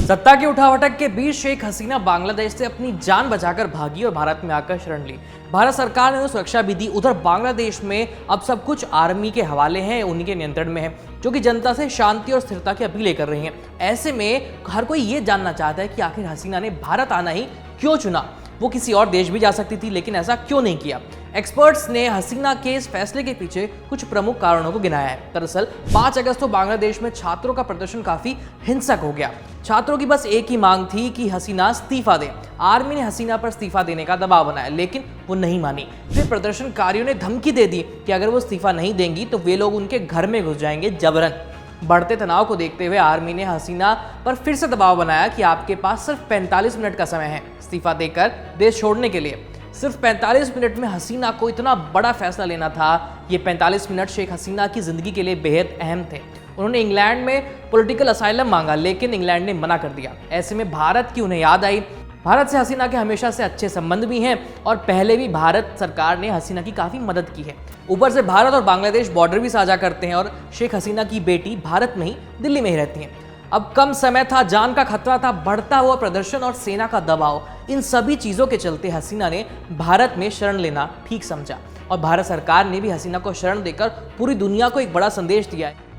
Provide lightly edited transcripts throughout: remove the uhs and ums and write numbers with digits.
सत्ता की उठावटक के बीच शेख हसीना बांग्लादेश से अपनी जान बचाकर भागी और भारत में आकर शरण ली। भारत सरकार ने उन्हें सुरक्षा भी दी। उधर बांग्लादेश में अब सब कुछ आर्मी के हवाले है, उन्हीं के नियंत्रण में है, जो कि जनता से शांति और स्थिरता की अपीलें कर रही हैं। ऐसे में हर कोई ये जानना चाहता है कि आखिर हसीना ने भारत आना ही क्यों चुना। वो किसी और देश भी जा सकती थी, लेकिन ऐसा क्यों नहीं किया। एक्सपर्ट्स ने हसीना के इस फैसले के पीछे कुछ प्रमुख कारणों को गिनाया है। दरअसल 5 अगस्त को बांग्लादेश में छात्रों का प्रदर्शन काफी हिंसक हो गया। छात्रों की बस एक ही मांग थी कि हसीना इस्तीफा दे। आर्मी ने हसीना पर इस्तीफा देने का दबाव बनाया, लेकिन वो नहीं मानी। फिर प्रदर्शनकारियों ने धमकी दे दी कि अगर वो इस्तीफा नहीं देंगी तो वे लोग उनके घर में घुस जाएंगे जबरन। बढ़ते तनाव को देखते हुए आर्मी ने हसीना पर फिर से दबाव बनाया कि आपके पास सिर्फ 45 मिनट का समय है इस्तीफा देकर देश छोड़ने के लिए। सिर्फ 45 मिनट में हसीना को इतना बड़ा फैसला लेना था। ये 45 मिनट शेख हसीना की जिंदगी के लिए बेहद अहम थे। उन्होंने इंग्लैंड में पॉलिटिकल असाइलम मांगा, लेकिन इंग्लैंड ने मना कर दिया। ऐसे में भारत की उन्हें याद आई। भारत से हसीना के हमेशा से अच्छे संबंध भी हैं और पहले भी भारत सरकार ने हसीना की काफ़ी मदद की है। ऊपर से भारत और बांग्लादेश बॉर्डर भी साझा करते हैं और शेख हसीना की बेटी भारत में ही, दिल्ली में ही रहती हैं। अब कम समय था, जान का खतरा था, बढ़ता हुआ प्रदर्शन और सेना का दबाव, इन सभी चीज़ों के चलते हसीना ने भारत में शरण लेना ठीक समझा और भारत सरकार ने भी हसीना को शरण देकर पूरी दुनिया को एक बड़ा संदेश दिया है।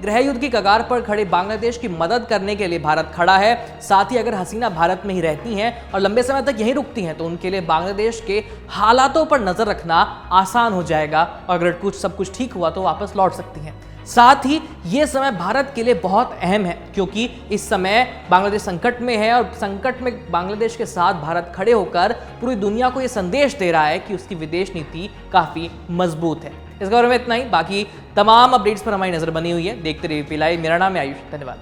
गृह युद्ध की कगार पर खड़े बांग्लादेश की मदद करने के लिए भारत खड़ा है। साथ ही अगर हसीना भारत में ही रहती हैं और लंबे समय तक यहीं रुकती हैं तो उनके लिए बांग्लादेश के हालातों पर नजर रखना आसान हो जाएगा और अगर सब कुछ ठीक हुआ तो वापस लौट सकती हैं। साथ ही ये समय भारत के लिए बहुत अहम है, क्योंकि इस समय बांग्लादेश संकट में है और संकट में बांग्लादेश के साथ भारत खड़े होकर पूरी दुनिया को ये संदेश दे रहा है कि उसकी विदेश नीति काफ़ी मजबूत है। इस खबर में इतना ही। बाकी तमाम अपडेट्स पर हमारी नजर बनी हुई है। देखते रहिए पीलाई। मेरा नाम है आयुष। धन्यवाद।